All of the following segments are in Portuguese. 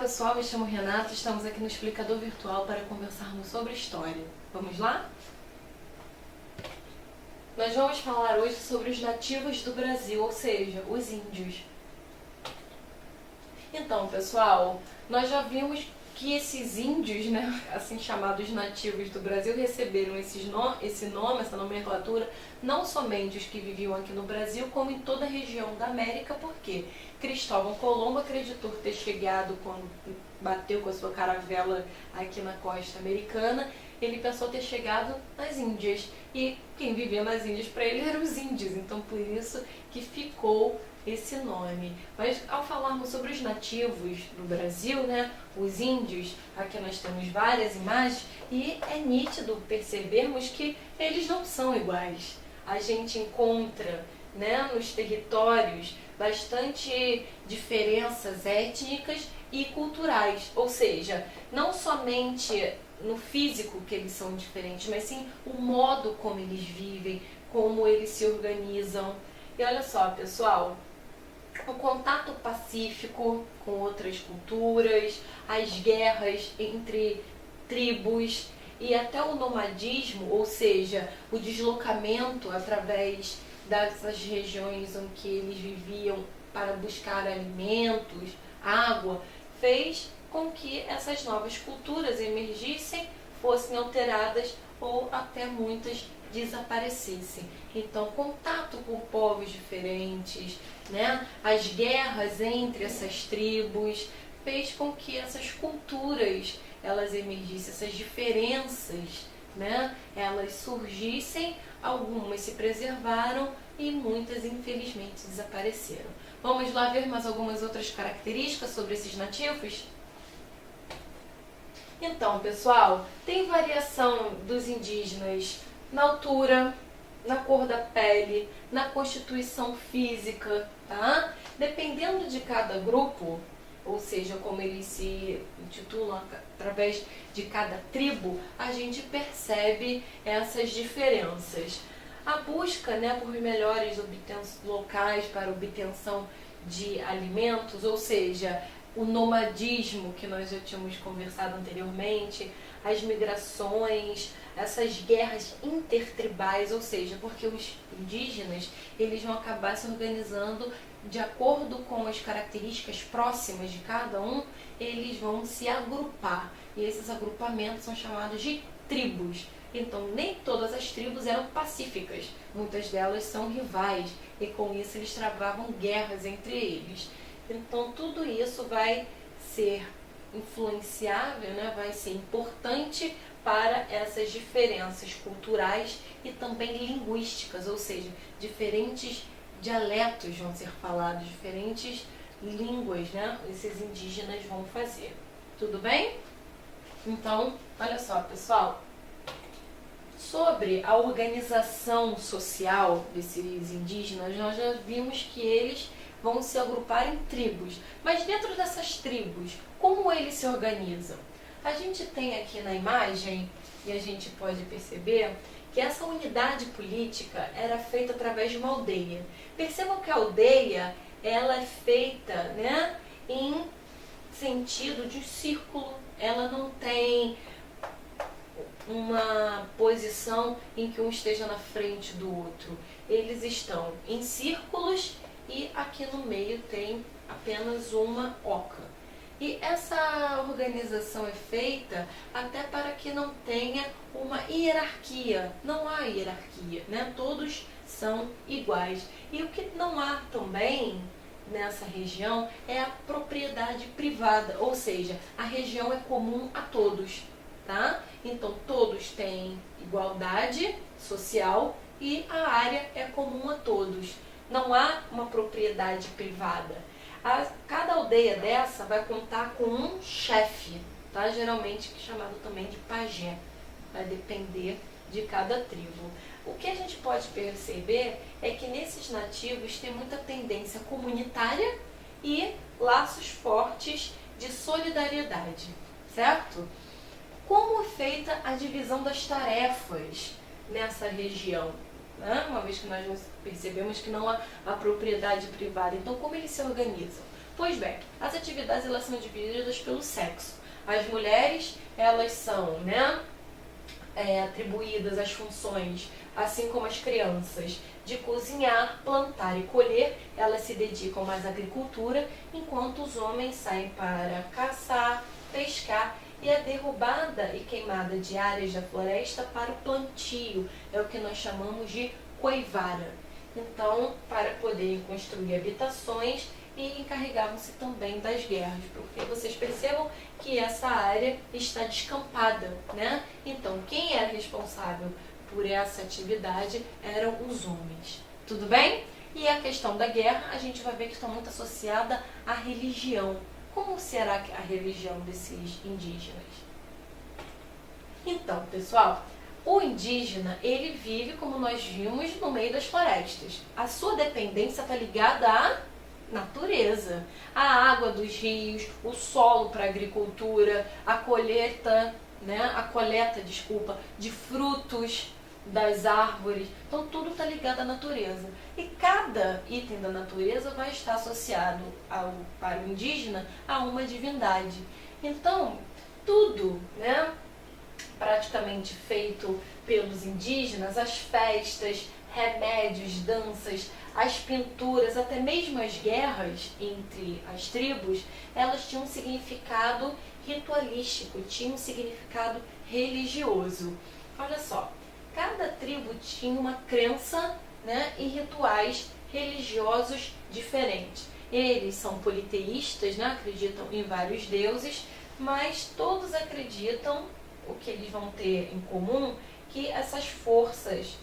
pessoal, me chamo Renata, estamos aqui no Explicador Virtual para conversarmos sobre história. Vamos lá? Nós vamos falar hoje sobre os nativos do Brasil, ou seja, os índios. Então, pessoal, nós já vimos que esses índios, né, assim chamados nativos do Brasil, receberam esse nome, essa nomenclatura, não somente os que viviam aqui no Brasil, como em toda a região da América, porque Cristóvão Colombo acreditou ter chegado quando bateu com a sua caravela aqui na costa americana. Ele pensou ter chegado nas Índias, e quem vivia nas Índias para ele eram os índios, então por isso que ficou esse nome. Mas ao falarmos sobre os nativos do Brasil, né, os índios, aqui nós temos várias imagens e é nítido percebermos que eles não são iguais. A gente encontra, né, nos territórios bastante diferenças étnicas e culturais, ou seja, não somente no físico que eles são diferentes, mas sim o modo como eles vivem, como eles se organizam. E olha só, pessoal, o contato pacífico com outras culturas, as guerras entre tribos e até o nomadismo, ou seja, o deslocamento através dessas regiões em que eles viviam para buscar alimentos, água, fez com que essas novas culturas emergissem, fossem alteradas ou até muitas desaparecessem. Então, contato com povos diferentes, né? As guerras entre essas tribos fez com que essas culturas elas emergissem, essas diferenças, né? Elas surgissem, algumas se preservaram e muitas infelizmente desapareceram. Vamos lá ver mais algumas outras características sobre esses nativos? Então, pessoal, tem variação dos indígenas na altura, na cor da pele, na constituição física, tá? Dependendo de cada grupo, ou seja, como eles se intitulam através de cada tribo, a gente percebe essas diferenças. A busca, né, por melhores locais para obtenção de alimentos, ou seja, o nomadismo que nós já tínhamos conversado anteriormente, as migrações, essas guerras intertribais, ou seja, porque os indígenas eles vão acabar se organizando de acordo com as características próximas de cada um, eles vão se agrupar, e esses agrupamentos são chamados de tribos. Então, nem todas as tribos eram pacíficas, muitas delas são rivais, e com isso eles travavam guerras entre eles. Então, tudo isso vai ser influenciável, né? Vai ser importante para essas diferenças culturais e também linguísticas, ou seja, diferentes dialetos vão ser falados, diferentes línguas, né? Esses indígenas vão fazer. Tudo bem? Então, olha só, pessoal, sobre a organização social desses indígenas, nós já vimos que eles vão se agrupar em tribos. Mas dentro dessas tribos, como eles se organizam? A gente tem aqui na imagem, e a gente pode perceber, que essa unidade política era feita através de uma aldeia. Percebam que a aldeia, ela é feita, né, em sentido de círculo. Ela não tem uma posição em que um esteja na frente do outro. Eles estão em círculos e aqui no meio tem apenas uma oca. E essa organização é feita até para que não tenha uma hierarquia. Não há hierarquia, né? Todos são iguais. E o que não há também nessa região é a propriedade privada, ou seja, a região é comum a todos, tá? Então todos têm igualdade social e a área é comum a todos. Não há uma propriedade privada. Cada aldeia dessa vai contar com um chefe, tá? Geralmente chamado também de pajé. Vai depender de cada tribo. O que a gente pode perceber é que nesses nativos tem muita tendência comunitária e laços fortes de solidariedade, certo? Como é feita a divisão das tarefas nessa região? Uma vez que nós percebemos que não há a propriedade privada. Então, como eles se organizam? Pois bem, as atividades elas são divididas pelo sexo. As mulheres, elas são, né, atribuídas às funções, assim como as crianças, de cozinhar, plantar e colher. Elas se dedicam mais à agricultura, enquanto os homens saem para caçar, pescar e a derrubada e queimada de áreas da floresta para o plantio. É o que nós chamamos de coivara. Então, para poderem construir habitações, e encarregavam-se também das guerras, porque vocês percebam que essa área está descampada, né? Então, quem era responsável por essa atividade eram os homens. Tudo bem? E a questão da guerra, a gente vai ver que está muito associada à religião. Como será a religião desses indígenas? Então, pessoal, o indígena, ele vive, como nós vimos, no meio das florestas. A sua dependência está ligada à natureza, a água dos rios, o solo para a agricultura, a coleta, de frutos das árvores. Então tudo está ligado à natureza. E cada item da natureza vai estar associado para o indígena a uma divindade. Então tudo, praticamente feito pelos indígenas, as festas, remédios, danças, as pinturas, até mesmo as guerras entre as tribos, elas tinham um significado ritualístico, tinham um significado religioso. Olha só, cada tribo tinha uma crença, e rituais religiosos diferentes. Eles são politeístas, acreditam em vários deuses, mas todos acreditam, o que eles vão ter em comum, que essas forças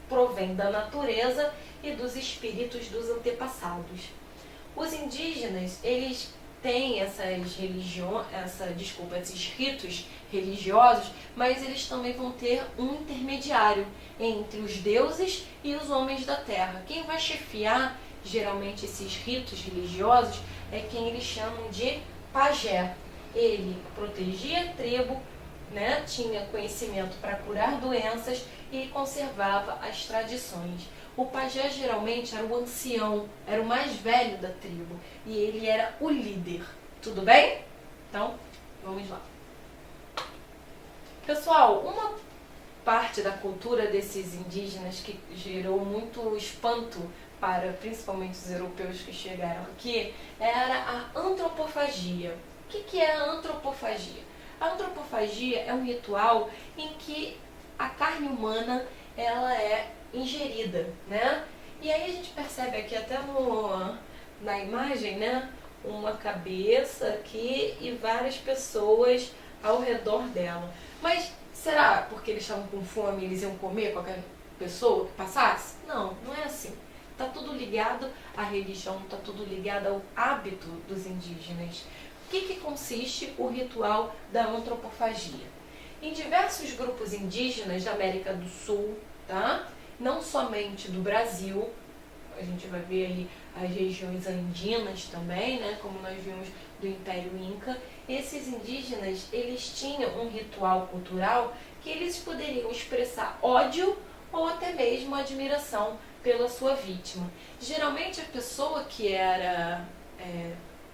provém da natureza e dos espíritos dos antepassados. Os indígenas, eles têm esses ritos religiosos, mas eles também vão ter um intermediário entre os deuses e os homens da terra. Quem vai chefiar, geralmente, esses ritos religiosos é quem eles chamam de pajé. Ele protegia a tribo, tinha conhecimento para curar doenças e conservava as tradições. O pajé geralmente era o ancião, era o mais velho da tribo e ele era o líder. Tudo bem? Então, vamos lá. Pessoal, uma parte da cultura desses indígenas que gerou muito espanto para principalmente os europeus que chegaram aqui era a antropofagia. O que é a antropofagia? A antropofagia é um ritual em que a carne humana ela é ingerida, E aí a gente percebe aqui até na imagem, uma cabeça aqui e várias pessoas ao redor dela. Mas será porque eles estavam com fome e eles iam comer qualquer pessoa que passasse? Não, não é assim. Está tudo ligado à religião, está tudo ligado ao hábito dos indígenas. O que consiste o ritual da antropofagia? Em diversos grupos indígenas da América do Sul, não somente do Brasil, a gente vai ver aí as regiões andinas também, como nós vimos do Império Inca, esses indígenas, eles tinham um ritual cultural que eles poderiam expressar ódio ou até mesmo admiração pela sua vítima. Geralmente a pessoa que era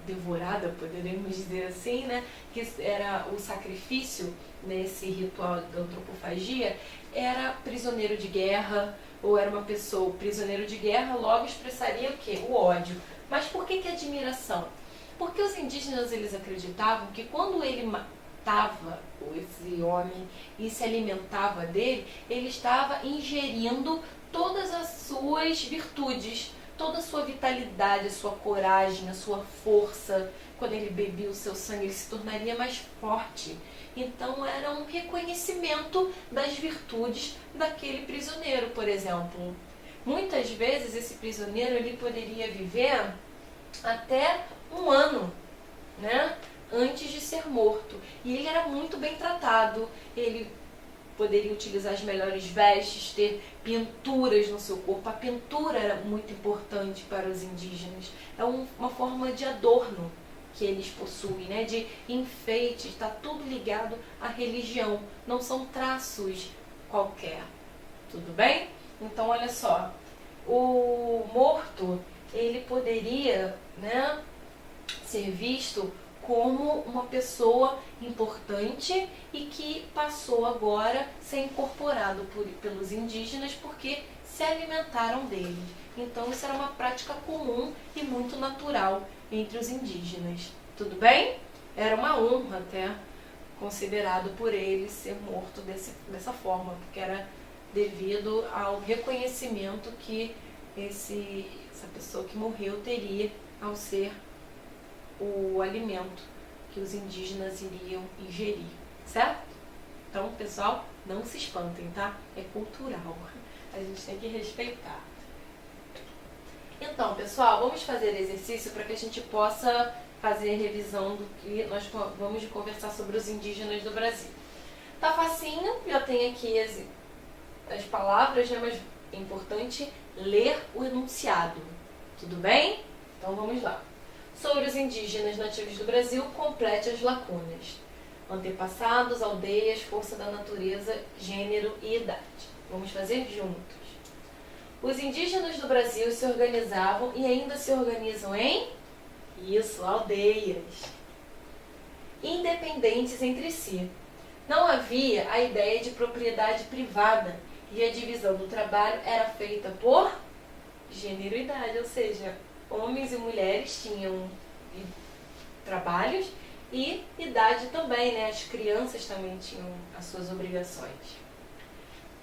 devorada, poderíamos dizer assim, que era o sacrifício nesse ritual da antropofagia, era prisioneiro de guerra, ou era uma pessoa prisioneiro de guerra, logo expressaria o quê? O ódio. Mas por que admiração? Porque os indígenas, eles acreditavam que quando ele matava esse homem e se alimentava dele, ele estava ingerindo todas as suas virtudes, toda a sua vitalidade, a sua coragem, a sua força. Quando ele bebia o seu sangue, ele se tornaria mais forte. Então era um reconhecimento das virtudes daquele prisioneiro, por exemplo. Muitas vezes esse prisioneiro ele poderia viver até um ano, antes de ser morto. E ele era muito bem tratado, ele poderia utilizar as melhores vestes, ter pinturas no seu corpo. A pintura era muito importante para os indígenas. É uma forma de adorno que eles possuem, de enfeite, está tudo ligado à religião, não são traços qualquer. Tudo bem? Então, olha só, o morto, ele poderia, né, ser visto como uma pessoa importante e que passou agora a ser incorporado pelos indígenas porque se alimentaram dele. Então isso era uma prática comum e muito natural entre os indígenas. Tudo bem? Era uma honra até considerado por eles ser morto dessa forma, porque era devido ao reconhecimento que essa pessoa que morreu teria ao ser o alimento que os indígenas iriam ingerir, certo? Então, pessoal, não se espantem, tá? É cultural, a gente tem que respeitar. Então, pessoal, vamos fazer exercício para que a gente possa fazer revisão do que nós vamos conversar sobre os indígenas do Brasil. Tá facinho, já tem aqui as palavras, né? Mas é importante ler o enunciado. Tudo bem? Então vamos lá. Sobre os indígenas nativos do Brasil, complete as lacunas. Antepassados, aldeias, força da natureza, gênero e idade. Vamos fazer juntos. Os indígenas do Brasil se organizavam e ainda se organizam em aldeias, independentes entre si. Não havia a ideia de propriedade privada e a divisão do trabalho era feita por gênero e idade, ou seja, homens e mulheres tinham trabalhos e idade também, né? As crianças também tinham as suas obrigações.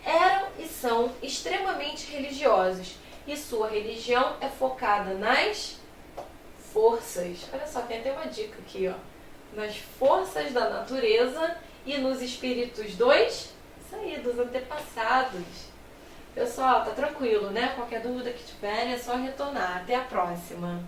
Eram e são extremamente religiosos e sua religião é focada nas forças. Olha só, tem até uma dica aqui, ó. Nas forças da natureza e nos espíritos dos antepassados. Pessoal, tá tranquilo, né? Qualquer dúvida que tiverem é só retornar. Até a próxima!